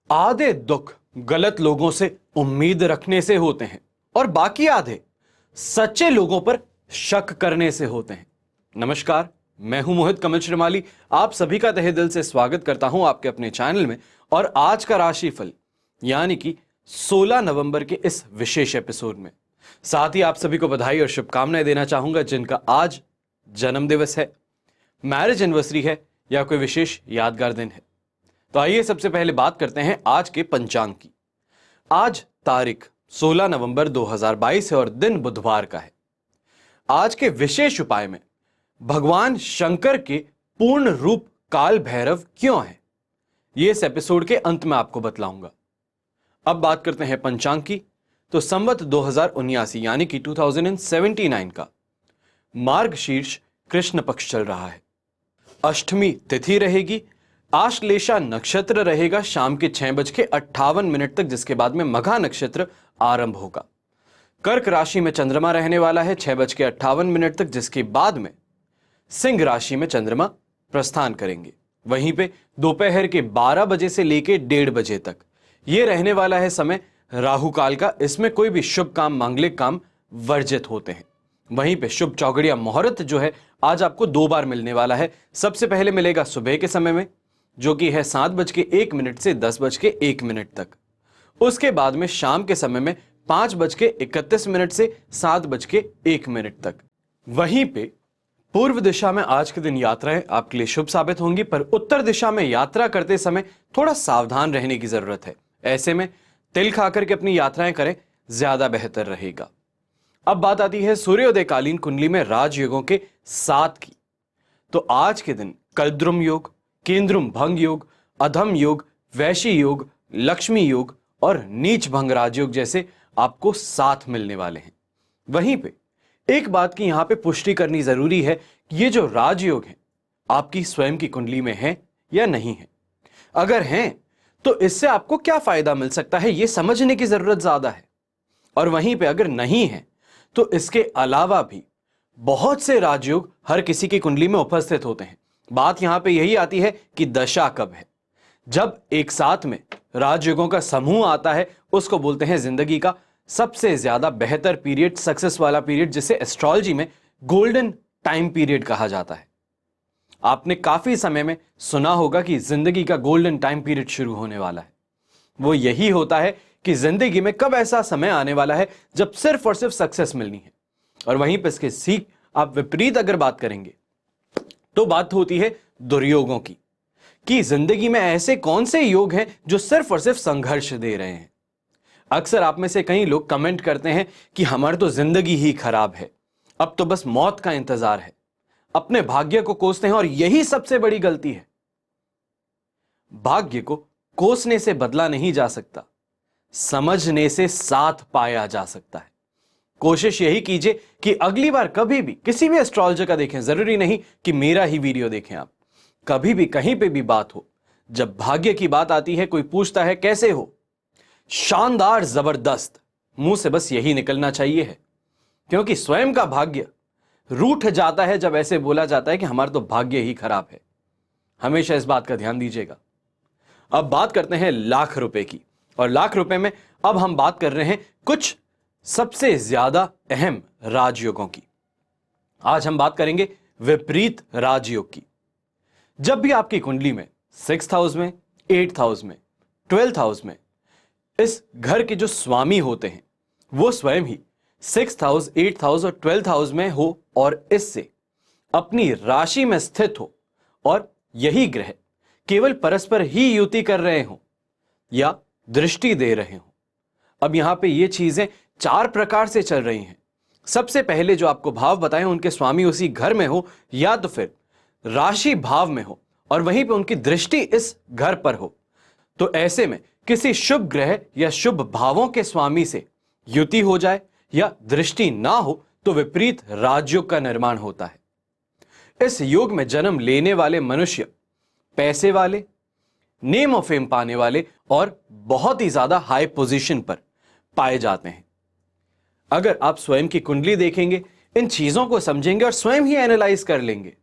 आधे दुख गलत लोगों से उम्मीद रखने से होते हैं और बाकी आधे सच्चे लोगों पर शक करने से होते हैं। नमस्कार, मैं हूं मोहित कमल श्रीमाली। आप सभी का तहे दिल से स्वागत करता हूं आपके अपने चैनल में। और आज का राशिफल यानी कि 16 नवंबर के इस विशेष एपिसोड में साथ ही आप सभी को बधाई और शुभकामनाएं देना चाहूंगा जिनका आज जन्म दिवस है, मैरिज एनिवर्सरी है या कोई विशेष यादगार दिन है। तो आइए सबसे पहले बात करते हैं आज के पंचांग की। आज तारीख 16 नवंबर 2022 है और दिन बुधवार का है। आज के विशेष उपाय में भगवान शंकर के पूर्ण रूप काल भैरव क्यों है, यह इस एपिसोड के अंत में आपको बतलाऊंगा। अब बात करते हैं पंचांग की। तो संवत 2079 यानी कि 2079 का मार्गशीर्ष कृष्ण पक्ष चल रहा है। अष्टमी तिथि रहेगी, आश्लेषा नक्षत्र रहेगा शाम के 6:58 तक, जिसके बाद में मघा नक्षत्र आरंभ होगा। कर्क राशि में चंद्रमा रहने वाला है 6:58 तक, जिसके बाद में सिंह राशि में चंद्रमा प्रस्थान करेंगे। वहीं पे दोपहर के 12 बजे से लेके 1:30 बजे तक ये रहने वाला है समय राहु काल का। इसमें कोई भी शुभ काम, मांगलिक काम वर्जित होते हैं। वहीं पे शुभ चौगड़िया मुहूर्त जो है आज आपको 2 बार मिलने वाला है। सबसे पहले मिलेगा सुबह के समय में, जो कि है 7:01 से 10:01 तक। उसके बाद में शाम के समय में 5:31 से 7:01 तक। वहीं पे पूर्व दिशा में आज के दिन यात्राएं आपके लिए शुभ साबित होंगी, पर उत्तर दिशा में यात्रा करते समय थोड़ा सावधान रहने की जरूरत है। ऐसे में तिल खाकर के अपनी यात्राएं करें, ज्यादा बेहतर रहेगा। अब बात आती है सूर्योदयकालीन कुंडली में राजयोगों के 7 की। तो आज के दिन कल्द्रुम योग, केंद्रुम भंग योग, अधम योग, वैशी योग, लक्ष्मी योग और नीच भंग राजयोग जैसे आपको 7 मिलने वाले हैं। वहीं पे एक बात की यहां पे पुष्टि करनी जरूरी है कि ये जो राजयोग हैं आपकी स्वयं की कुंडली में है या नहीं है। अगर हैं तो इससे आपको क्या फायदा मिल सकता है, यह समझने की जरूरत ज्यादा है। और वहीं पे अगर नहीं है तो इसके अलावा भी बहुत से राजयोग हर किसी की कुंडली में उपस्थित होते हैं। बात यहां पे यही आती है कि दशा कब है। जब एक साथ में राजयोगों का समूह आता है उसको बोलते हैं जिंदगी का सबसे ज्यादा बेहतर पीरियड, सक्सेस वाला पीरियड, जिसे एस्ट्रोलॉजी में गोल्डन टाइम पीरियड कहा जाता है। आपने काफी समय में सुना होगा कि जिंदगी का गोल्डन टाइम पीरियड शुरू होने वाला है। वो यही होता है कि जिंदगी में कब ऐसा समय आने वाला है जब सिर्फ और सिर्फ सक्सेस मिलनी है। और वहीं पर इसके सीख आप विपरीत अगर बात करेंगे तो बात होती है दुर्योगों की, कि जिंदगी में ऐसे कौन से योग हैं जो सिर्फ और सिर्फ संघर्ष दे रहे हैं। अक्सर आप में से कई लोग कमेंट करते हैं कि हमारी तो जिंदगी ही खराब है, अब तो बस मौत का इंतजार है। अपने भाग्य को कोसते हैं और यही सबसे बड़ी गलती है। भाग्य को कोसने से बदला नहीं जा सकता, समझने से साथ पाया जा सकता है। कोशिश यही कीजिए कि अगली बार कभी भी किसी भी एस्ट्रोलॉजर का देखें, जरूरी नहीं कि मेरा ही वीडियो देखें आप, कभी भी कहीं पे भी बात हो, जब भाग्य की बात आती है कोई पूछता है कैसे हो, शानदार, जबरदस्त, मुंह से बस यही निकलना चाहिए है। क्योंकि स्वयं का भाग्य रूठ जाता है जब ऐसे बोला जाता है कि हमारा तो भाग्य ही खराब है। हमेशा इस बात का ध्यान दीजिएगा। अब बात करते हैं लाख रुपए की, और लाख रुपए में अब हम बात कर रहे हैं कुछ सबसे ज्यादा अहम राजयोगों की। आज हम बात करेंगे विपरीत राजयोग की। जब भी आपकी कुंडली में 6th हाउस में, 8th हाउस में, 12th हाउस में इस घर के जो स्वामी होते हैं वो स्वयं ही 6th हाउस, 8th हाउस और 12th हाउस में हो और इससे अपनी राशि में स्थित हो, और यही ग्रह केवल परस्पर ही युति कर रहे हो या दृष्टि दे रहे हो। अब यहां पे ये चीजें 4 प्रकार से चल रही हैं। सबसे पहले जो आपको भाव बताएं उनके स्वामी उसी घर में हो या तो फिर राशि भाव में हो और वहीं पे उनकी दृष्टि इस घर पर हो। तो ऐसे में किसी शुभ ग्रह या शुभ भावों के स्वामी से युति हो जाए या दृष्टि ना हो तो विपरीत राजयोग का निर्माण होता है। इस योग में जन्म लेने वाले मनुष्य पैसे वाले, नेम ऑफ फेम पाने वाले और बहुत ही ज्यादा हाई पोजीशन पर पाए जाते हैं। अगर आप स्वयं की कुंडली देखेंगे, इन चीजों को समझेंगे और स्वयं ही एनालाइज कर लेंगे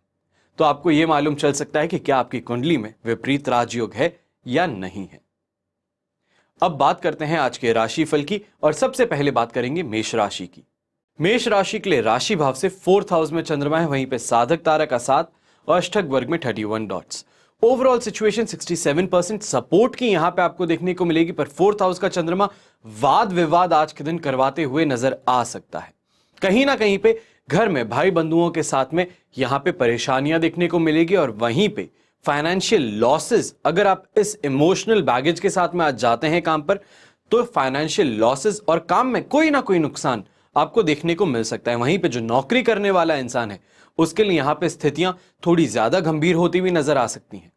तो आपको यह मालूम चल सकता है कि क्या आपकी कुंडली में विपरीत राजयोग है या नहीं है। अब बात करते हैं आज के राशिफल की और सबसे पहले बात करेंगे मेष राशि की। मेष राशि के लिए राशि भाव से 4th हाउस में चंद्रमा है, वहीं पे साधक तारा का 7 और अष्टक वर्ग में 31 डॉट्स। ओवरऑल सिचुएशन 67% सपोर्ट की यहां पे आपको देखने को मिलेगी, पर 4th हाउस का चंद्रमा वाद विवाद आज के दिन करवाते हुए नजर आ सकता है। कहीं ना कहीं पे घर में भाई बंधुओं के साथ में यहां पे परेशानियां देखने को मिलेगी और वहीं पे फाइनेंशियल लॉसेस, अगर आप इस इमोशनल बैगेज के साथ में आज जाते हैं काम पर, तो फाइनेंशियल लॉसेस और काम में कोई ना कोई नुकसान आपको देखने को मिल सकता है। वहीं पे जो नौकरी करने वाला इंसान है उसके लिए यहां पे स्थितियां थोड़ी ज्यादा गंभीर होती हुई नजर आ सकती हैं।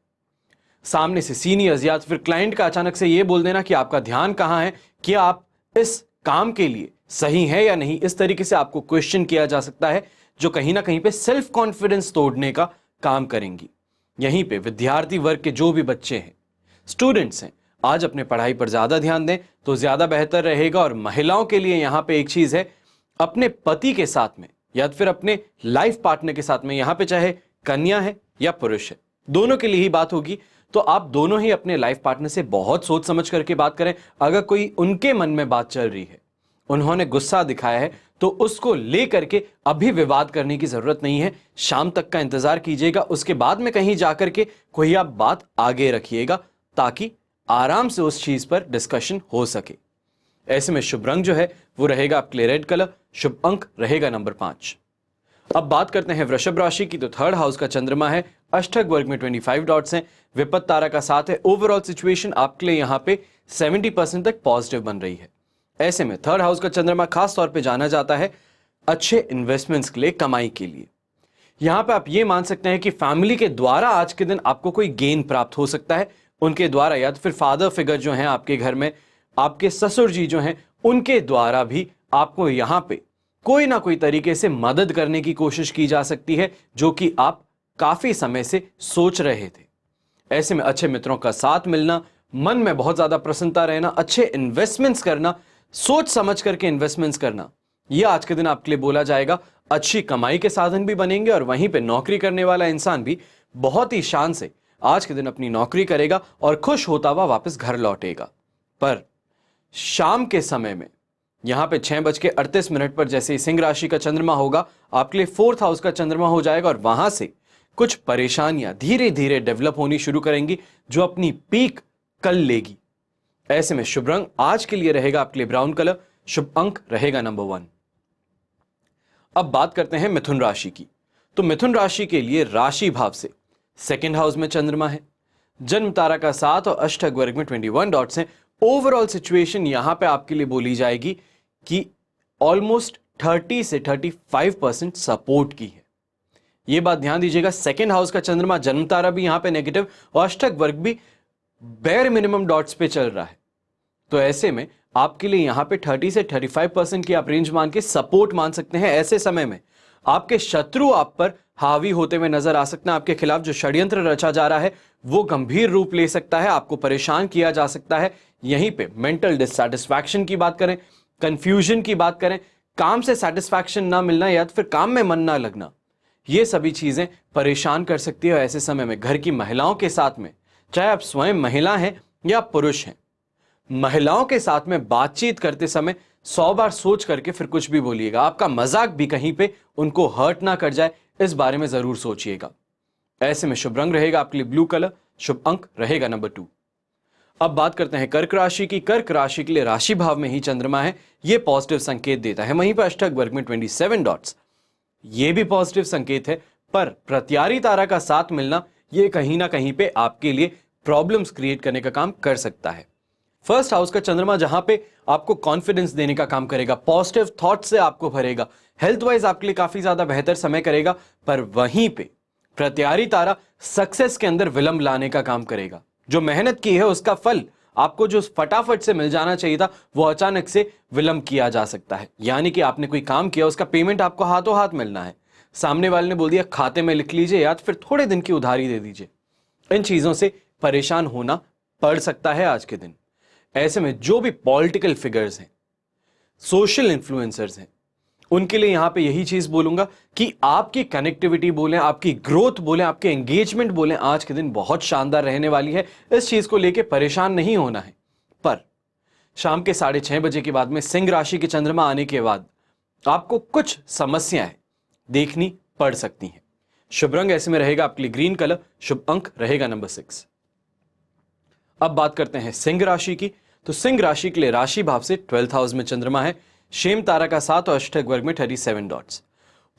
सामने से सीनियर्स या फिर क्लाइंट का अचानक से यह बोल देना कि आपका ध्यान कहां है, क्या आप इस काम के लिए सही है या नहीं, इस तरीके से आपको क्वेश्चन किया जा सकता है, जो कहीं ना कहीं पे सेल्फ कॉन्फिडेंस तोड़ने का काम करेंगी। यहीं पे विद्यार्थी वर्ग के जो भी बच्चे हैं, स्टूडेंट्स हैं, आज अपने पढ़ाई पर ज्यादा ध्यान दें तो ज्यादा बेहतर रहेगा। और महिलाओं के लिए यहां पे एक चीज है, अपने पति के साथ में या फिर अपने लाइफ पार्टनर के साथ में, यहां पे चाहे कन्या है या पुरुष है, दोनों के लिए ही बात होगी, तो आप दोनों ही अपने लाइफ पार्टनर से बहुत सोच समझ करके बात करें। अगर कोई उनके मन में बात चल रही है, उन्होंने गुस्सा दिखाया है, तो उसको लेकर के अभी विवाद करने की जरूरत नहीं है। शाम तक का इंतजार कीजिएगा, उसके बाद में कहीं जाकर के कोई आप बात आगे रखिएगा ताकि आराम से उस चीज पर डिस्कशन हो सके। ऐसे में शुभ रंग जो है वो रहेगा आपके लिए रेड कलर, शुभ अंक रहेगा नंबर 5। अब बात करते हैं वृषभ राशि की। तो 3rd हाउस का चंद्रमा है, अष्टक वर्ग में 25 डॉट्स हैं, विपत्त तारा का 7 है। ओवरऑल सिचुएशन आपके लिए यहां पे 70% तक पॉजिटिव बन रही है। ऐसे में 3rd हाउस का चंद्रमा खास तौर पे जाना जाता है अच्छे इन्वेस्टमेंट्स के लिए, कमाई के लिए। यहां पे आप ये मान सकते हैं कि फैमिली के द्वारा आज के दिन आपको कोई गेन प्राप्त हो सकता है, उनके द्वारा, या तो फिर फादर फिगर जो हैं आपके घर में, आपके ससुर जी जो हैं, उनके द्वारा भी आपको यहां पे कोई ना कोई तरीके से मदद करने की कोशिश की जा सकती है, जो कि आप काफी समय से सोच रहे थे। ऐसे में अच्छे मित्रों का साथ मिलना, मन में बहुत ज्यादा प्रसन्नता रहना, अच्छे इन्वेस्टमेंट्स करना, सोच समझ करके इन्वेस्टमेंट्स करना, यह आज के दिन आपके लिए बोला जाएगा। अच्छी कमाई के साधन भी बनेंगे और वहीं पे नौकरी करने वाला इंसान भी बहुत ही शान से आज के दिन अपनी नौकरी करेगा और खुश होता हुआ वापस घर लौटेगा। पर शाम के समय में यहां पे 6:38 पर जैसे ही सिंह राशि का चंद्रमा होगा, आपके लिए 4th हाउस का चंद्रमा हो जाएगा और वहां से कुछ परेशानियां धीरे धीरे डेवलप होनी शुरू करेंगी, जो अपनी पीक कल लेगी। ऐसे में शुभ रंग आज के लिए रहेगा आपके लिए ब्राउन कलर, शुभ अंक रहेगा नंबर 1। अब बात करते हैं मिथुन राशि की। तो मिथुन राशि के लिए राशि भाव से 2nd हाउस में चंद्रमा है, जन्म तारा का 7 और अष्टक वर्ग में 21 डॉट्स हैं। ओवरऑल सिचुएशन यहां पे आपके लिए बोली जाएगी कि ऑलमोस्ट 30 से 35% सपोर्ट की है। यह बात ध्यान दीजिएगा। 2nd हाउस का चंद्रमा, जन्म तारा भी यहां पे नेगेटिव और अष्टक वर्ग भी बेयर मिनिमम डॉट्स पे चल रहा है। तो ऐसे में आपके लिए यहां पे 30 से 35% की आप रेंज मान के सपोर्ट मान सकते हैं। ऐसे समय में आपके शत्रु आप पर हावी होते हुए नजर आ सकते हैं। आपके खिलाफ जो षड्यंत्र रचा जा रहा है वो गंभीर रूप ले सकता है, आपको परेशान किया जा सकता है। यहीं पे मेंटल डिससैटिस्फैक्शन की बात करें, कंफ्यूजन की बात करें, काम से सेटिस्फैक्शन ना मिलना या फिर काम में मन ना लगना, ये सभी चीजें परेशान कर सकती है। ऐसे समय में घर की महिलाओं के साथ में, चाहे आप स्वयं महिला हैं या पुरुष हैं, महिलाओं के साथ में बातचीत करते समय 100 बार सोच करके फिर कुछ भी बोलिएगा। आपका मजाक भी कहीं पे उनको हर्ट ना कर जाए, इस बारे में जरूर सोचिएगा। ऐसे में शुभ रंग रहेगा आपके लिए ब्लू कलर, शुभ अंक रहेगा नंबर 2। अब बात करते हैं कर्क राशि की। कर्क राशि के लिए राशि भाव में ही चंद्रमा है, यह पॉजिटिव संकेत देता है। वहीं पर अष्टक वर्ग में 27 डॉट्स, यह भी पॉजिटिव संकेत है, पर प्रत्यारी तारा का साथ मिलना यह कहीं ना कहीं पे आपके लिए प्रॉब्लम्स क्रिएट करने का काम कर सकता है। 1st हाउस का चंद्रमा जहां पे आपको कॉन्फिडेंस देने का काम करेगा, पॉजिटिव थॉट से आपको भरेगा, हेल्थ वाइज आपके लिए काफी ज्यादा बेहतर समय करेगा, पर वहीं पे प्रत्यारी तारा सक्सेस के अंदर विलंब लाने का काम करेगा। जो मेहनत की है उसका फल आपको जो फटाफट से मिल जाना चाहिए था, वो अचानक से विलंब किया जा सकता है। यानी कि आपने कोई काम किया, उसका पेमेंट आपको हाथों हाथ मिलना है, सामने वाले ने बोल दिया खाते में लिख लीजिए या फिर थोड़े दिन की उधारी दे दीजिए। इन चीजों से परेशान होना पड़ सकता है आज के दिन। ऐसे में जो भी पॉलिटिकल फिगर्स हैं, सोशल इन्फ्लुएंसर्स हैं, उनके लिए यहां पे यही चीज बोलूंगा कि आपकी कनेक्टिविटी बोलें, आपकी ग्रोथ बोलें, आपके एंगेजमेंट बोलें, आज के दिन बहुत शानदार रहने वाली है। इस चीज को लेके परेशान नहीं होना है, पर शाम के 6:30 बजे के बाद में सिंह राशि के चंद्रमा आने के बाद आपको कुछ समस्याएं देखनी पड़ सकती हैं। शुभ रंग ऐसे में रहेगा आपके लिए ग्रीन कलर, शुभ अंक रहेगा नंबर 6। अब बात करते हैं सिंह राशि की। तो सिंह राशि के लिए राशि भाव से 12th हाउस में चंद्रमा है, शेम तारा का 7 और अष्टक वर्ग में 37 डॉट्स।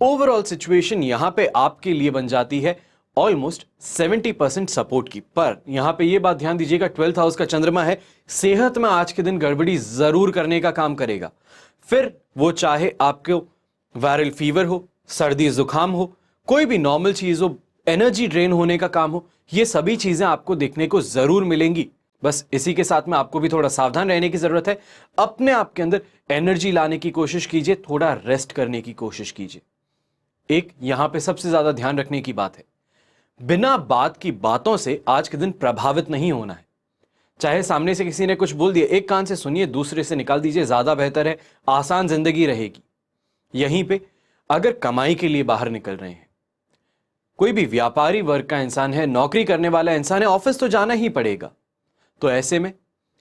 ओवरऑल सिचुएशन यहां पे आपके लिए बन जाती है ऑलमोस्ट 70% सपोर्ट की। पर यहां पे ये बात ध्यान दीजिएगा, 12th हाउस का चंद्रमा है, सेहत में आज के दिन गड़बड़ी जरूर करने का काम करेगा। फिर वो चाहे आपको वायरल फीवर हो, सर्दी जुकाम हो, कोई भी नॉर्मल चीज हो, एनर्जी ड्रेन होने का काम हो, ये सभी चीजें आपको देखने को जरूर मिलेंगी। बस इसी के साथ में आपको भी थोड़ा सावधान रहने की जरूरत है। अपने आप के अंदर एनर्जी लाने की कोशिश कीजिए, थोड़ा रेस्ट करने की कोशिश कीजिए। एक यहां पे सबसे ज्यादा ध्यान रखने की बात है, बिना बात की बातों से आज के दिन प्रभावित नहीं होना है। चाहे सामने से किसी ने कुछ बोल दिया, एक कान से सुनिए, दूसरे से निकाल दीजिए, ज्यादा बेहतर है, आसान जिंदगी रहेगी। यहीं पे अगर कमाई के लिए बाहर निकल रहे हैं, कोई भी व्यापारी वर्ग का इंसान है, नौकरी करने वाला इंसान है, ऑफिस तो जाना ही पड़ेगा। तो ऐसे में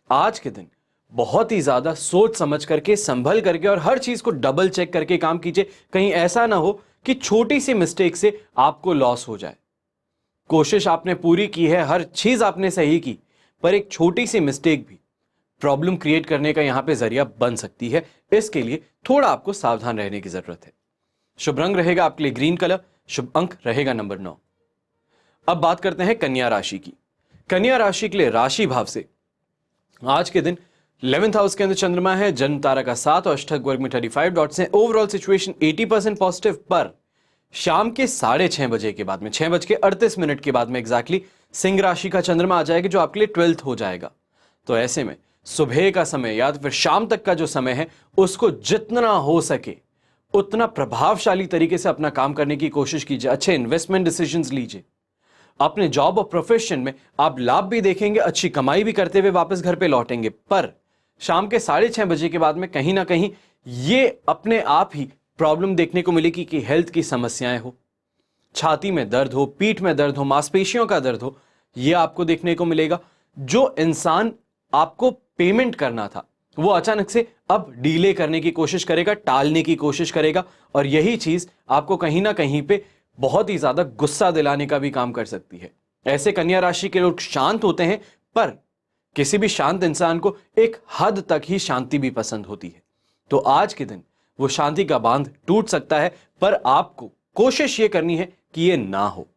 आज के दिन बहुत ही ज्यादा सोच समझ करके, संभल करके और हर चीज को डबल चेक करके काम कीजिए। कहीं ऐसा ना हो कि छोटी सी मिस्टेक से आपको लॉस हो जाए। कोशिश आपने पूरी की है, हर चीज आपने सही की, पर एक छोटी सी मिस्टेक भी प्रॉब्लम क्रिएट करने का यहां पे जरिया बन सकती है। इसके लिए थोड़ा आपको सावधान रहने की जरूरत है। शुभ रंग रहेगा आपके लिए ग्रीन कलर, शुभ अंक रहेगा नंबर 9। अब बात करते हैं कन्या राशि की। कन्या राशि के लिए राशि भाव से आज के दिन 11th हाउस के अंदर चंद्रमा है, जन्म तारा का 7 और अष्टक वर्ग में 35 डॉट्स हैं। Overall situation 80% positive. पर शाम के 6:30 बजे के बाद में, 6:38 के बाद में एग्जैक्टली सिंह राशि का चंद्रमा आ जाएगा, जो आपके लिए 12th हो जाएगा। तो ऐसे में सुबह का समय या तो फिर शाम तक का जो समय है, उसको जितना हो सके उतना प्रभावशाली तरीके से अपना काम करने की कोशिश कीजिए। अच्छे इन्वेस्टमेंट डिसीजंस लीजिए। अपने जॉब और प्रोफेशन में आप लाभ भी देखेंगे, अच्छी कमाई भी करते हुए वापस घर पे लौटेंगे। पर शाम के 6:30 बजे के बाद में कहीं ना कहीं ये अपने आप ही प्रॉब्लम देखने को मिलेगी कि हेल्थ की समस्याएं हो, छाती में दर्द हो, पीठ में दर्द हो, मांसपेशियों का दर्द हो, यह आपको देखने को मिलेगा। जो इंसान आपको पेमेंट करना था, वो अचानक से अब डीले करने की कोशिश करेगा, टालने की कोशिश करेगा, और यही चीज आपको कहीं ना कहीं पे बहुत ही ज्यादा गुस्सा दिलाने का भी काम कर सकती है। ऐसे कन्या राशि के लोग शांत होते हैं, पर किसी भी शांत इंसान को एक हद तक ही शांति भी पसंद होती है। तो आज के दिन वो शांति का बांध टूट सकता है, पर आपको कोशिश ये करनी है कि ये ना हो।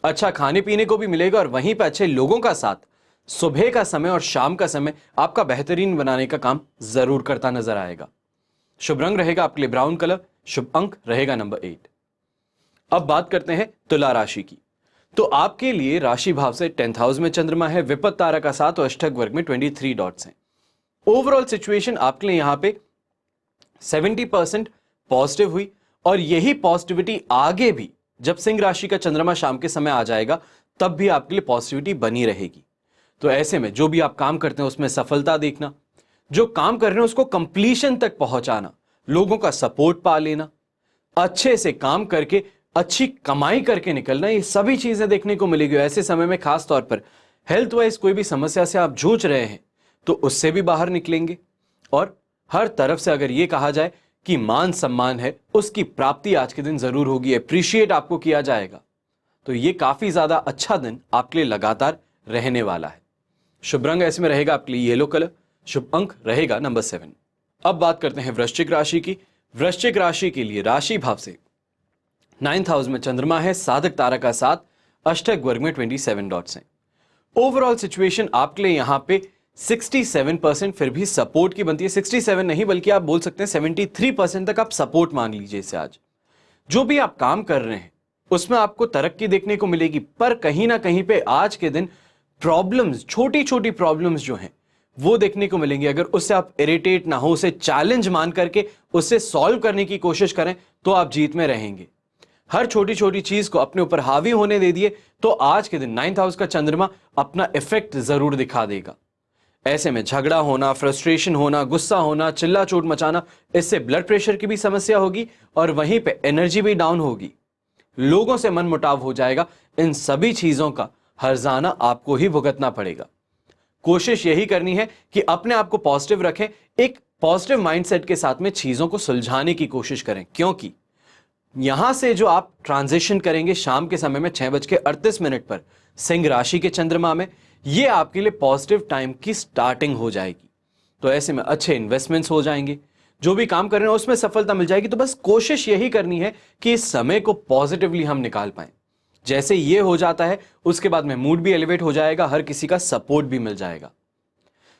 अच्छा खाने पीने को भी मिलेगा, और वहीं पर अच्छे लोगों का साथ सुबह का समय और शाम का समय आपका बेहतरीन बनाने का काम जरूर करता नजर आएगा। शुभ रंग रहेगा आपके लिए ब्राउन कलर, शुभ अंक रहेगा नंबर 8। अब बात करते हैं तुला राशि की। तो आपके लिए राशि भाव से 10th हाउस में चंद्रमा है, विपत तारा का 7 और अष्टक वर्ग में 23 डॉट्स हैं। ओवरऑल सिचुएशन आपके लिए यहां पे 70% पॉजिटिव हुई, और यही पॉजिटिविटी आगे भी जब सिंह राशि का चंद्रमा शाम के समय आ जाएगा तब भी आपके लिए पॉजिटिविटी बनी रहेगी। तो ऐसे में जो भी आप काम करते हैं उसमें सफलता देखना, जो काम कर रहे हैं उसको कंप्लीशन तक पहुंचाना, लोगों का सपोर्ट पा लेना, अच्छे से काम करके अच्छी कमाई करके निकलना, ये सभी चीजें देखने को मिलेगी। ऐसे समय में खास तौर पर हेल्थ वाइज कोई भी समस्या से आप जूझ रहे हैं तो उससे भी बाहर निकलेंगे, और हर तरफ से अगर ये कहा जाए कि मान सम्मान है, उसकी प्राप्ति आज के दिन जरूर होगी, अप्रिशिएट आपको किया जाएगा। तो ये काफी ज्यादा अच्छा दिन आपके लिए लगातार रहने वाला है। शुभ रंग ऐसे में रहेगा आपके लिए येलो कलर, शुभ अंक रहेगा नंबर 7। अब बात करते हैं वृश्चिक राशि की। वृश्चिक राशि के लिए राशि भाव से 9th हाउस में चंद्रमा है, साधक तारा का 7, अष्टक वर्ग में 27 डॉट्स हैं। ओवरऑल सिचुएशन आपके लिए यहां पे 67% फिर भी सपोर्ट की बनती है। 67 नहीं बल्कि आप बोल सकते हैं 73% तक आप सपोर्ट मान लीजिए इसे। आज जो भी आप काम कर रहे हैं उसमें आपको तरक्की देखने को मिलेगी, पर कहीं ना कहीं पे आज के दिन प्रॉब्लम्स, छोटी छोटी प्रॉब्लम्स जो हैं वो देखने को मिलेंगी। अगर उससे आप इरिटेट ना हो, उसे चैलेंज मान करके उससे सॉल्व करने की कोशिश करें तो आप जीत में रहेंगे। हर छोटी छोटी चीज को अपने ऊपर हावी होने दे दिए तो आज के दिन 9th हाउस का चंद्रमा अपना इफेक्ट जरूर दिखा देगा। ऐसे में झगड़ा होना, फ्रस्ट्रेशन होना, गुस्सा होना, चिल्ला चोट मचाना, इससे ब्लड प्रेशर की भी समस्या होगी, और वहीं पे एनर्जी भी डाउन होगी, लोगों से मनमुटाव हो जाएगा। इन सभी चीजों का हर्जाना आपको ही भुगतना पड़ेगा। कोशिश यही करनी है कि अपने आप को पॉजिटिव रखें, एक पॉजिटिव माइंडसेट के साथ में चीजों को सुलझाने की कोशिश करें, क्योंकि यहां से जो आप ट्रांजिशन करेंगे शाम के समय में 6:38 पर सिंह राशि के चंद्रमा में, ये आपके लिए पॉजिटिव टाइम की स्टार्टिंग हो जाएगी। तो ऐसे में अच्छे इन्वेस्टमेंट्स हो जाएंगे, जो भी काम कर रहे हैं उसमें सफलता मिल जाएगी। तो बस कोशिश यही करनी है कि इस समय को पॉजिटिवली हम निकाल पाएं। जैसे ये हो जाता है उसके बाद में मूड भी एलिवेट हो जाएगा, हर किसी का सपोर्ट भी मिल जाएगा।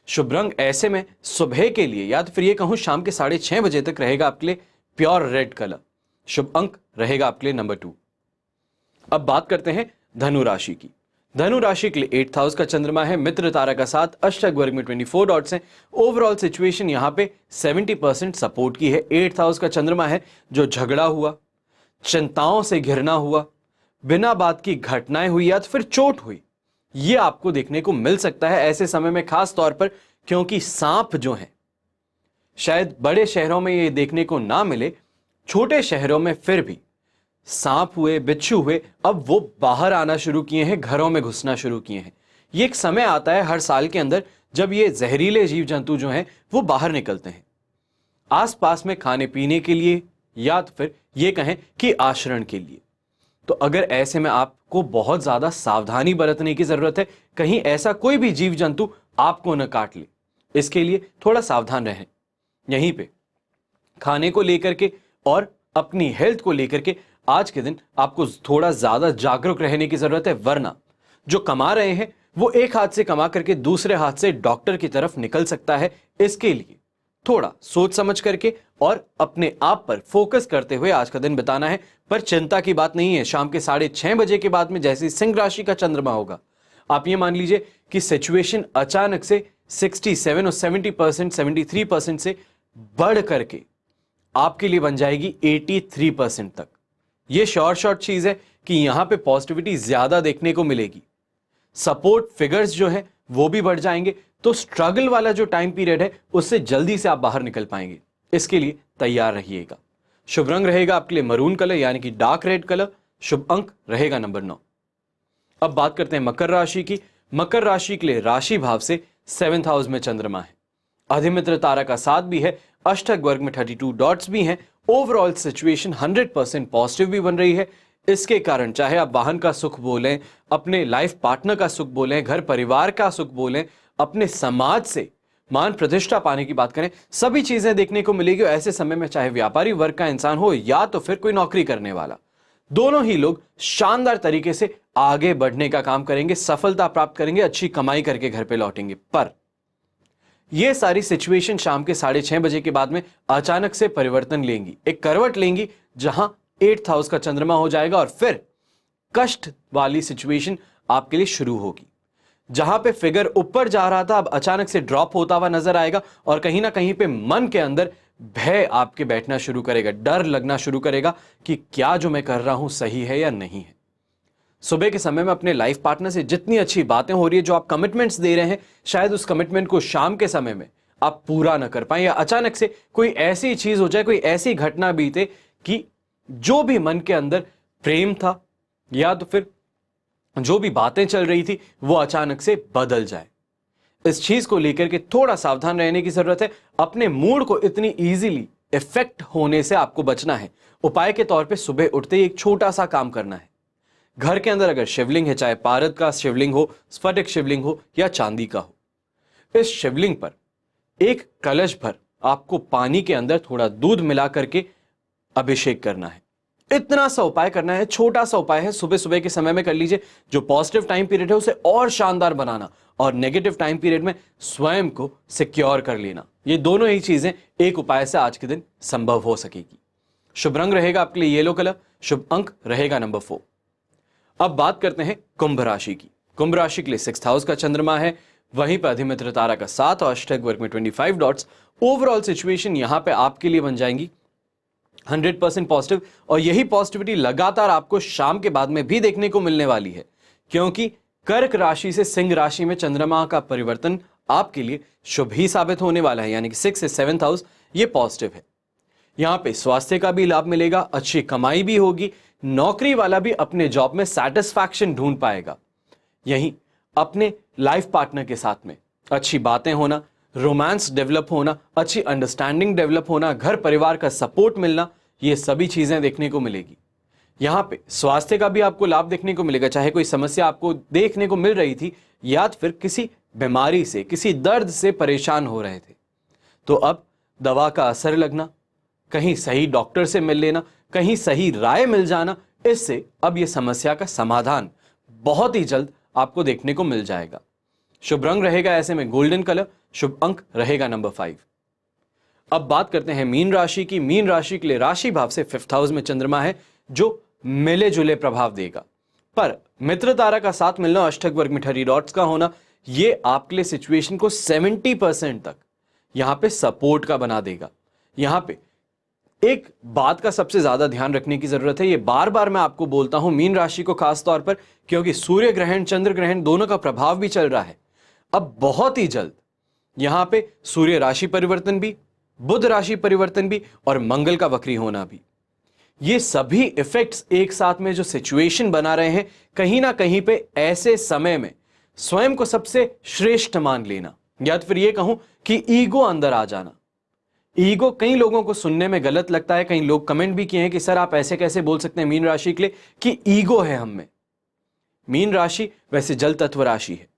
शुभ रंग ऐसे में सुबह के लिए या तो फिर ये कहूं शाम के 6:30 तक रहेगा आपके लिए प्योर रेड कलर। शुभ अंक रहेगा आपके लिए नंबर 2। अब बात करते हैं धनु राशि की। धनु राशि के लिए 8th हाउस का चंद्रमा है, मित्र तारा का साथ, अष्टक वर्ग में 24 डॉट्स हैं। ओवरऑल सिचुएशन यहां पे 70% सपोर्ट की है। 8th हाउस का चंद्रमा है, जो झगड़ा हुआ, चिंताओं से घिरना हुआ, बिना बात की घटनाएं हुई या तो फिर चोट हुई, ये आपको देखने को मिल सकता है ऐसे समय में, खास तौर पर क्योंकि सांप जो है शायद बड़े शहरों में ये देखने को ना मिले, छोटे शहरों में फिर भी सांप हुए, बिच्छू हुए, अब वो बाहर आना शुरू किए हैं, घरों में घुसना शुरू किए हैं। ये एक समय आता है हर साल के अंदर जब ये जहरीले जीव जंतु जो हैं वो बाहर निकलते हैं, आसपास में खाने पीने के लिए या तो फिर ये कहें कि आश्रय के लिए। तो अगर ऐसे में आपको बहुत ज्यादा सावधानी बरतने की जरूरत है, कहीं ऐसा कोई भी जीव जंतु आपको न काट ले, इसके लिए थोड़ा सावधान रहें। यहीं पे खाने को लेकर के और अपनी हेल्थ को लेकर के आज के दिन आपको थोड़ा ज्यादा जागरूक रहने की जरूरत है, वरना जो कमा रहे हैं वो एक हाथ से कमा करके दूसरे हाथ से डॉक्टर की तरफ निकल सकता है। इसके लिए थोड़ा सोच समझ करके और अपने आप पर फोकस करते हुए आज का दिन बिताना है। पर चिंता की बात नहीं है, शाम के 6:30 के बाद में जैसे सिंह राशि का चंद्रमा होगा, आप ये मान लीजिए कि सिचुएशन अचानक से 67 और 70%, 73% से बढ़ करके आपके लिए बन जाएगी 83% तक। ये शॉर्ट चीज है कि यहां पे पॉजिटिविटी ज्यादा देखने को मिलेगी, सपोर्ट फिगर्स जो है वो भी बढ़ जाएंगे। तो स्ट्रगल वाला जो टाइम पीरियड है उससे जल्दी से आप बाहर निकल पाएंगे, इसके लिए तैयार रहिएगा। शुभ रंग रहेगा आपके लिए मरून कलर यानी कि डार्क रेड कलर। शुभ अंक रहेगा नंबर 9। अब बात करते हैं मकर राशि की। मकर राशि के लिए राशि भाव से 7th हाउस में चंद्रमा है, अधिमित्र तारा का साथ भी है, अष्टक वर्ग में 32 डॉट्स भी हैं। ओवरऑल सिचुएशन 100% पॉजिटिव भी बन रही है। इसके कारण चाहे आप वाहन का सुख बोलें, अपने लाइफ पार्टनर का सुख बोलें, घर परिवार का सुख बोलें, अपने समाज से मान प्रतिष्ठा पाने की बात करें, सभी चीजें देखने को मिलेगी। ऐसे समय में चाहे व्यापारी वर्ग का इंसान हो या तो फिर कोई नौकरी करने वाला, दोनों ही लोग शानदार तरीके से आगे बढ़ने का काम करेंगे, सफलता प्राप्त करेंगे, अच्छी कमाई करके घर पे लौटेंगे। पर ये सारी सिचुएशन शाम के 6:30 के बाद में अचानक से परिवर्तन लेंगी, एक करवट लेंगी, जहां 8th हाउस का चंद्रमा हो जाएगा और फिर कष्ट वाली सिचुएशन आपके लिए शुरू होगी। जहां पे फिगर ऊपर जा रहा था अब अचानक से ड्रॉप होता हुआ नजर आएगा और कहीं ना कहीं पे मन के अंदर भय आपके बैठना शुरू करेगा, डर लगना शुरू करेगा कि क्या जो मैं कर रहा हूं सही है या नहीं है। सुबह के समय में अपने लाइफ पार्टनर से जितनी अच्छी बातें हो रही है, जो आप कमिटमेंट्स दे रहे हैं, शायद उस कमिटमेंट को शाम के समय में आप पूरा ना कर पाए, या अचानक से कोई ऐसी चीज हो जाए, कोई ऐसी घटना बीते कि जो भी मन के अंदर प्रेम था या तो फिर जो भी बातें चल रही थी वो अचानक से बदल जाए। इस चीज को लेकर के थोड़ा सावधान रहने की जरूरत है। अपने मूड को इतनी इजीली इफेक्ट होने से आपको बचना है। उपाय के तौर पे सुबह उठते ही एक छोटा सा काम करना है। घर के अंदर अगर शिवलिंग है, चाहे पारद का शिवलिंग हो, स्फटिक शिवलिंग हो या चांदी का हो, इस शिवलिंग पर एक कलश भर आपको पानी के अंदर थोड़ा दूध मिला करके अभिषेक करना है। इतना सा उपाय करना है, छोटा सा उपाय है, सुबह सुबह के समय में कर लीजिए। जो पॉजिटिव टाइम पीरियड है उसे और शानदार बनाना और नेगेटिव टाइम पीरियड में स्वयं को सिक्योर कर लेना, ये दोनों ही चीजें एक उपाय से आज के दिन संभव हो सकेगी। शुभ रंग रहेगा आपके लिए येलो कलर। शुभ अंक रहेगा नंबर 4। अब बात करते हैं कुंभ राशि की। कुंभ राशि के लिए 6th हाउस का चंद्रमा है, वहीं पर अधिमित्र तारा का 7 और अष्टक वर्ग में 25 डॉट्स। ओवरऑल सिचुएशन यहां पे आपके लिए बन जाएंगी 100% पॉजिटिव, और यही पॉजिटिविटी लगातार आपको शाम के बाद में भी देखने को मिलने वाली है, क्योंकि कर्क राशि से सिंह राशि में चंद्रमा का परिवर्तन आपके लिए शुभ ही साबित होने वाला है, यानी कि 6 से 7th हाउस ये पॉजिटिव है। यहां पे स्वास्थ्य का भी लाभ मिलेगा, अच्छी कमाई भी होगी, नौकरी वाला भी अपने जॉब में सेटिस्फैक्शन ढूंढ पाएगा। यहीं अपने लाइफ पार्टनर के साथ में अच्छी बातें होना, रोमांस डेवलप होना, अच्छी अंडरस्टैंडिंग डेवलप होना, घर परिवार का सपोर्ट मिलना, ये सभी चीजें देखने को मिलेगी। यहां पे स्वास्थ्य का भी आपको लाभ देखने को मिलेगा, चाहे कोई समस्या आपको देखने को मिल रही थी या फिर किसी बीमारी से, किसी दर्द से परेशान हो रहे थे, तो अब दवा का असर लगना, कहीं सही डॉक्टर से मिल लेना, कहीं सही राय मिल जाना, इससे अब यह समस्या का समाधान बहुत ही जल्द आपको देखने को मिल जाएगा। शुभ रंग रहेगा ऐसे में गोल्डन कलर, शुभ अंक रहेगा नंबर 5। अब बात करते हैं मीन राशि की। मीन राशि के लिए राशि भाव से 5th हाउस में चंद्रमा है, जो मिले जुले प्रभाव देगा, पर मित्र तारा का साथ मिलना, अष्टक वर्ग में ठरी डॉट्स का होना, यह आपके लिए सिचुएशन को 70% तक यहां पे सपोर्ट का बना देगा। यहां पे एक बात का सबसे ज्यादा ध्यान रखने की जरूरत है, ये बार बार मैं आपको बोलता हूं मीन राशि को खास तौर पर, क्योंकि सूर्य ग्रहण, चंद्र ग्रहण दोनों का प्रभाव भी चल रहा है। अब बहुत ही जल्द यहां पे सूर्य राशि परिवर्तन भी, बुध राशि परिवर्तन भी और मंगल का वक्री होना भी, ये सभी इफेक्ट्स एक साथ में जो सिचुएशन बना रहे हैं, कहीं ना कहीं पे ऐसे समय में स्वयं को सबसे श्रेष्ठ मान लेना, या फिर ये कहूं कि ईगो अंदर आ जाना। ईगो कई लोगों को सुनने में गलत लगता है, कई लोग कमेंट भी किए हैं कि सर आप ऐसे कैसे बोल सकते हैं मीन राशि के लिए कि ईगो है हम में। मीन राशि वैसे जल तत्व राशि है,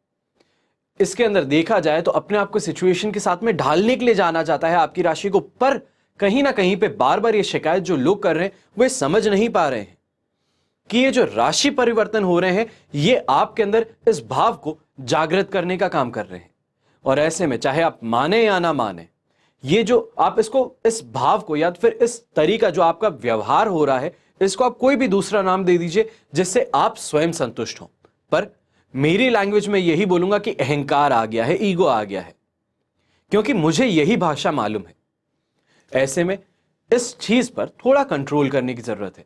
इसके अंदर देखा जाए तो अपने आप को सिचुएशन के साथ में ढालने के लिए जाना जाता है आपकी राशि को, पर कहीं ना कहीं पे बार बार ये शिकायत जो लोग कर रहे हैं वो समझ नहीं पा रहे हैं कि ये जो राशि परिवर्तन हो रहे हैं ये आपके अंदर इस भाव को जागृत करने का काम कर रहे हैं। और ऐसे में चाहे आप माने या ना माने, ये जो आप इसको, इस भाव को या फिर इस तरीका जो आपका व्यवहार हो रहा है, इसको आप कोई भी दूसरा नाम दे दीजिए जिससे आप स्वयं संतुष्ट हो, पर मेरी लैंग्वेज में यही बोलूंगा कि अहंकार आ गया है, ईगो आ गया है, क्योंकि मुझे यही भाषा मालूम है। ऐसे में इस चीज पर थोड़ा कंट्रोल करने की जरूरत है।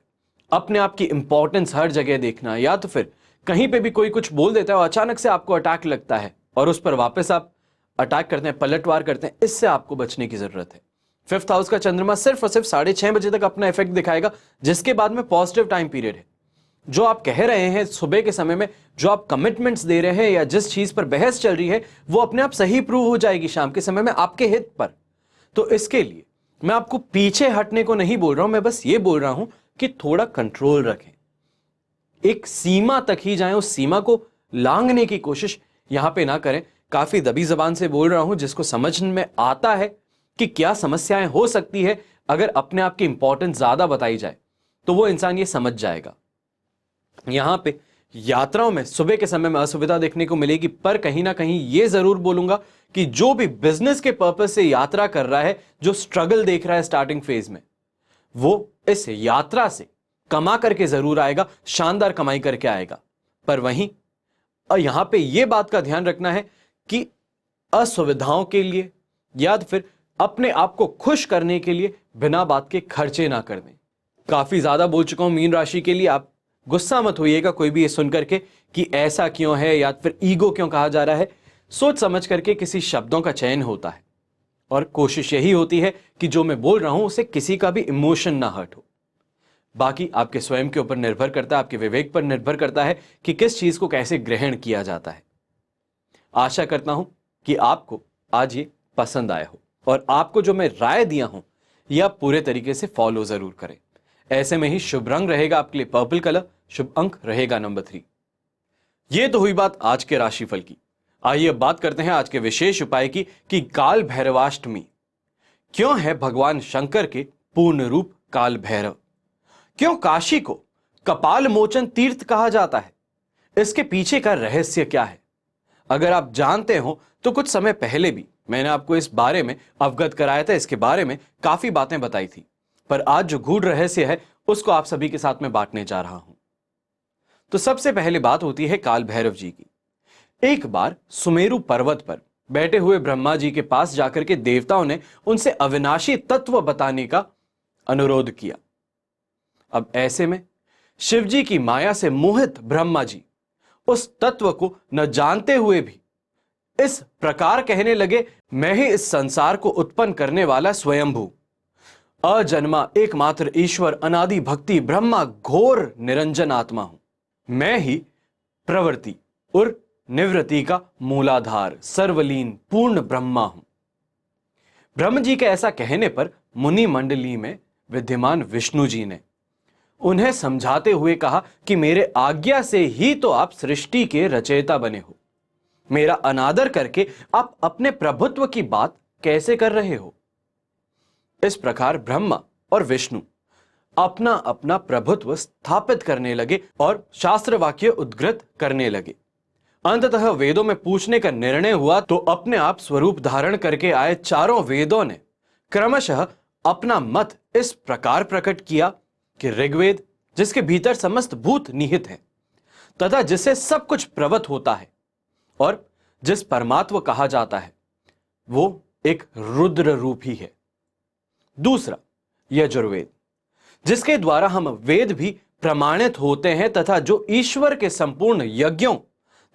अपने आप की इंपॉर्टेंस हर जगह देखना, या तो फिर कहीं पे भी कोई कुछ बोल देता है और अचानक से आपको अटैक लगता है और उस पर वापस आप अटैक करते हैं, पलटवार करते हैं, इससे आपको बचने की जरूरत है। 5th हाउस का चंद्रमा सिर्फ और सिर्फ 6:30 बजे तक अपना इफेक्ट दिखाएगा, जिसके बाद में पॉजिटिव टाइम पीरियड है। जो आप कह रहे हैं सुबह के समय में, जो आप कमिटमेंट्स दे रहे हैं या जिस चीज पर बहस चल रही है, वो अपने आप सही प्रूव हो जाएगी शाम के समय में आपके हित पर। तो इसके लिए मैं आपको पीछे हटने को नहीं बोल रहा हूं, मैं बस ये बोल रहा हूं कि थोड़ा कंट्रोल रखें, एक सीमा तक ही जाएं, उस सीमा को लांघने की कोशिश यहां पे ना करें। काफी दबी जबान से बोल रहा हूं, जिसको समझ में आता है कि क्या समस्याएं हो सकती है अगर अपने आप की इंपॉर्टेंस ज्यादा बताई जाए, तो वो इंसान ये समझ जाएगा। यहां पे यात्राओं में सुबह के समय में असुविधा देखने को मिलेगी, पर कहीं ना कहीं ये जरूर बोलूंगा कि जो भी बिजनेस के पर्पस से यात्रा कर रहा है, जो स्ट्रगल देख रहा है स्टार्टिंग फेज में, वो इस यात्रा से कमा करके जरूर आएगा, शानदार कमाई करके आएगा। पर वहीं यहां पे यह बात का ध्यान रखना है कि असुविधाओं के लिए या फिर अपने आप को खुश करने के लिए बिना बात के खर्चे ना कर दें। काफी ज्यादा बोल चुका हूं मीन राशि के लिए, आप गुस्सा मत होइएगा कोई भी ये सुन करके कि ऐसा क्यों है या फिर ईगो क्यों कहा जा रहा है। सोच समझ करके किसी शब्दों का चयन होता है और कोशिश यही होती है कि जो मैं बोल रहा हूं उसे किसी का भी इमोशन ना हर्ट हो। बाकी आपके स्वयं के ऊपर निर्भर करता है, आपके विवेक पर निर्भर करता है कि किस चीज को कैसे ग्रहण किया जाता है। आशा करता हूं कि आपको आज ये पसंद आया हो और आपको जो मैं राय दिया हूं यह आप पूरे तरीके से फॉलो जरूर करें। ऐसे में ही शुभ रंग रहेगा आपके लिए पर्पल कलर, शुभ अंक रहेगा नंबर 3। यह तो हुई बात आज के राशिफल की। आइए अब बात करते हैं आज के विशेष उपाय की कि काल भैरवाष्टमी क्यों है भगवान शंकर के पूर्ण रूप काल भैरव, क्यों काशी को कपाल मोचन तीर्थ कहा जाता है, इसके पीछे का रहस्य क्या है। अगर आप जानते हो तो कुछ समय पहले भी मैंने आपको इस बारे में अवगत कराया था, इसके बारे में काफी बातें बताई थी, पर आज जो गूढ़ रहस्य है उसको आप सभी के साथ में बांटने जा रहा हूं। तो सबसे पहले बात होती है काल भैरव जी की। एक बार सुमेरु पर्वत पर बैठे हुए ब्रह्मा जी के पास जाकर के देवताओं ने उनसे अविनाशी तत्व बताने का अनुरोध किया। अब ऐसे में शिव जी की माया से मोहित ब्रह्मा जी उस तत्व को न जानते हुए भी इस प्रकार कहने लगे, मैं ही इस संसार को उत्पन्न करने वाला स्वयंभू अजन्मा एकमात्र ईश्वर अनादि भक्ति ब्रह्मा घोर निरंजन आत्मा हूं। मैं ही प्रवृत्ति और निवृत्ति का मूलाधार, सर्वलीन पूर्ण ब्रह्मा हूं। ब्रह्म जी के ऐसा कहने पर मुनि मंडली में विद्यमान विष्णु जी ने उन्हें समझाते हुए कहा कि मेरे आज्ञा से ही तो आप सृष्टि के रचयिता बने हो। मेरा अनादर करके आप अपने प्रभुत्व की बात कैसे कर रहे हो? इस प्रकार ब्रह्मा और विष्णु अपना अपना प्रभुत्व स्थापित करने लगे और शास्त्र वाक्य उद्गृत करने लगे। अंततः वेदों में पूछने का निर्णय हुआ तो अपने आप स्वरूप धारण करके आए चारों वेदों ने क्रमशः अपना मत इस प्रकार प्रकट किया कि ऋग्वेद, जिसके भीतर समस्त भूत निहित हैं तथा जिससे सब कुछ प्रवत होता है और जिस परमात्मा कहा जाता है, वो एक रुद्र रूप ही है। दूसरा यजुर्वेद, जिसके द्वारा हम वेद भी प्रमाणित होते हैं तथा जो ईश्वर के संपूर्ण यज्ञों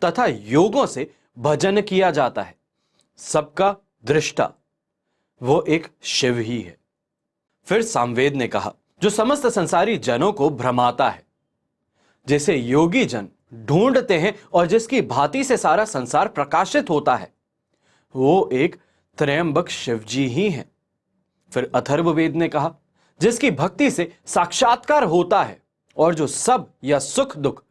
तथा योगों से भजन किया जाता है, सबका दृष्टा वो एक शिव ही है। फिर सामवेद ने कहा, जो समस्त संसारी जनों को भ्रमाता है, जिसे योगी जन ढूंढते हैं और जिसकी भांति से सारा संसार प्रकाशित होता है, वो एक त्रयंबक शिव जी ही हैं। फिर अथर्ववेद ने कहा, जिसकी भक्ति से साक्षात्कार होता है और जो सब या सुख दुख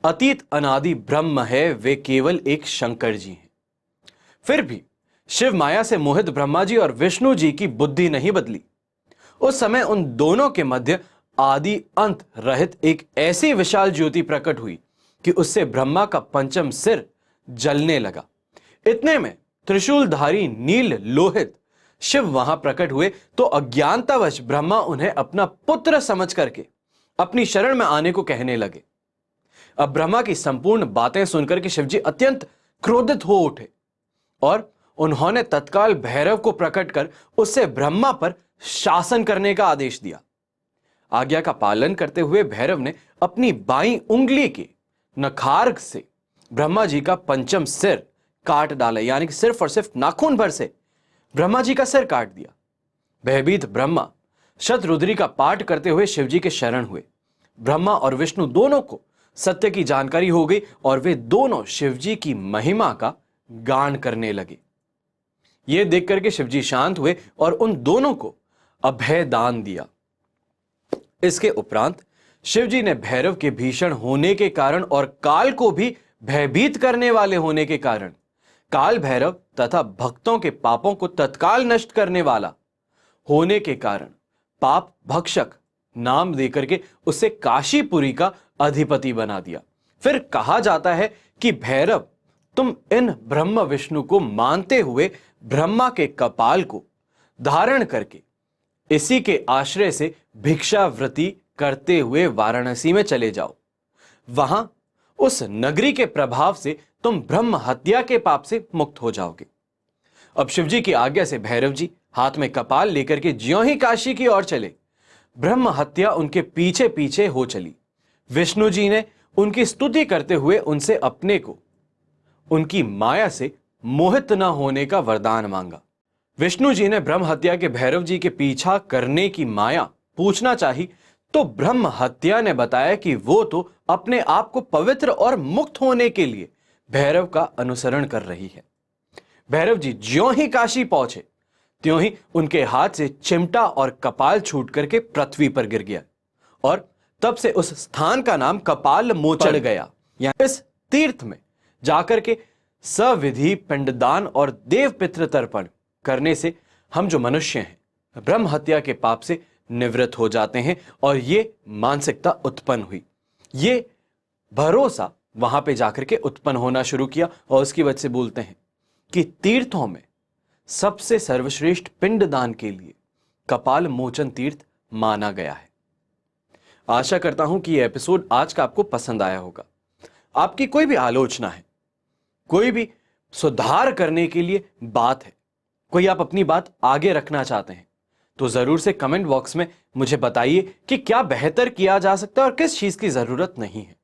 अतीत अनादि ब्रह्म है, वे केवल एक शंकर जी हैं। फिर भी शिव माया से मोहित ब्रह्मा जी और विष्णु जी की बुद्धि नहीं बदली। उस समय उन दोनों के मध्य आदि अंत रहित एक ऐसी विशाल ज्योति प्रकट हुई कि उससे ब्रह्मा का पंचम सिर जलने लगा। इतने में त्रिशूलधारी नील लोहित शिव वहां प्रकट हुए तो अज्ञानतावश ब्रह्मा उन्हें अपना पुत्र समझ करके अपनी शरण में आने को कहने लगे। अब ब्रह्मा की संपूर्ण बातें सुनकर के शिवजी अत्यंत क्रोधित हो उठे और उन्होंने तत्काल भैरव को प्रकट कर उससे ब्रह्मा पर शासन करने का आदेश दिया। आज्ञा का पालन करते हुए भैरव ने अपनी बाईं उंगली के नखार्क से ब्रह्मा जी का पंचम सिर काट डाला, यानी कि सिर्फ और सिर्फ नाखून भर से ब्रह्मा जी का सिर काट दिया। भयभीत ब्रह्मा शतरुद्री का पाठ करते हुए शिवजी के शरण हुए। ब्रह्मा और विष्णु दोनों को सत्य की जानकारी हो गई और वे दोनों शिवजी की महिमा का गान करने लगे। यह देख करके शिवजी शांत हुए और उन दोनों को अभय दान दिया। इसके उपरांत शिवजी ने भैरव के भीषण होने के कारण और काल को भी भयभीत करने वाले होने के कारण काल भैरव तथा भक्तों के पापों को तत्काल नष्ट करने वाला होने के कारण पाप भक्षक नाम देकर के उसे काशीपुरी का अधिपति बना दिया। फिर कहा जाता है कि भैरव, तुम इन ब्रह्म विष्णु को मानते हुए ब्रह्मा के कपाल को धारण करके इसी के आश्रय से भिक्षावृत्ति करते हुए वाराणसी में चले जाओ। वहां उस नगरी के प्रभाव से तुम ब्रह्म हत्या के पाप से मुक्त हो जाओगे। अब शिवजी की आज्ञा से भैरव जी हाथ में कपाल लेकर के ज्यों ही काशी की ओर चले, ब्रह्म हत्या उनके पीछे पीछे हो चली। विष्णु जी ने उनकी स्तुति करते हुए उनसे अपने को उनकी माया से मोहित न होने का वरदान मांगा। विष्णु जी ने ब्रह्म हत्या के भैरव जी के पीछा करने की माया पूछना चाही तो ब्रह्म हत्या ने बताया कि वो तो अपने आप को पवित्र और मुक्त होने के लिए भैरव का अनुसरण कर रही है। भैरव जी ज्यों ही काशी पहुंचे त्यों ही उनके हाथ से चिमटा और कपाल छूट करके पृथ्वी पर गिर गया और तब से उस स्थान का नाम कपाल मोचन गया। इस तीर्थ में जाकर के सविधि पिंडदान और देव पितृ तर्पण करने से हम जो मनुष्य हैं ब्रह्म हत्या के पाप से निवृत्त हो जाते हैं और ये मानसिकता उत्पन्न हुई। ये भरोसा वहां पे जाकर के उत्पन्न होना शुरू किया और उसकी वजह से बोलते हैं कि तीर्थों में सबसे सर्वश्रेष्ठ पिंडदान के लिए कपाल मोचन तीर्थ माना गया है। आशा करता हूं कि यह एपिसोड आज का आपको पसंद आया होगा। आपकी कोई भी आलोचना है, कोई भी सुधार करने के लिए बात है, कोई आप अपनी बात आगे रखना चाहते हैं तो जरूर से कमेंट बॉक्स में मुझे बताइए कि क्या बेहतर किया जा सकता है और किस चीज की जरूरत नहीं है।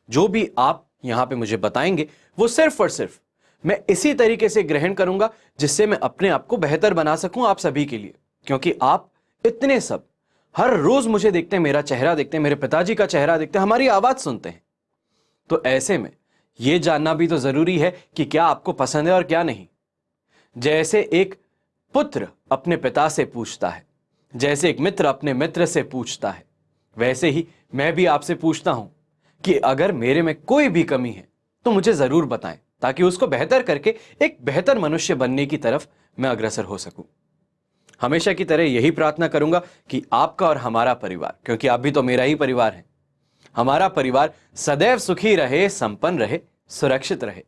जो भी आप यहां पे मुझे बताएंगे वो सिर्फ और सिर्फ मैं इसी तरीके से ग्रहण करूंगा जिससे मैं अपने आप को बेहतर बना सकूं आप सभी के लिए, क्योंकि आप इतने सब हर रोज मुझे देखते हैं, मेरा चेहरा देखते हैं, मेरे पिताजी का चेहरा देखते हैं, हमारी आवाज सुनते हैं। तो ऐसे में यह जानना भी तो जरूरी है कि क्या आपको पसंद है और क्या नहीं। जैसे एक पुत्र अपने पिता से पूछता है, जैसे एक मित्र अपने मित्र से पूछता है, वैसे ही मैं भी आपसे पूछता हूं कि अगर मेरे में कोई भी कमी है तो मुझे जरूर बताएं, ताकि उसको बेहतर करके एक बेहतर मनुष्य बनने की तरफ मैं अग्रसर हो सकूं। हमेशा की तरह यही प्रार्थना करूंगा कि आपका और हमारा परिवार, क्योंकि आप भी तो मेरा ही परिवार है, हमारा परिवार सदैव सुखी रहे, संपन्न रहे, सुरक्षित रहे।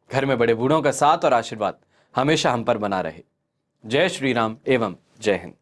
घर में बड़े बूढ़ों का साथ और आशीर्वाद हमेशा हम पर बना रहे। जय श्री राम एवं जय हिंद।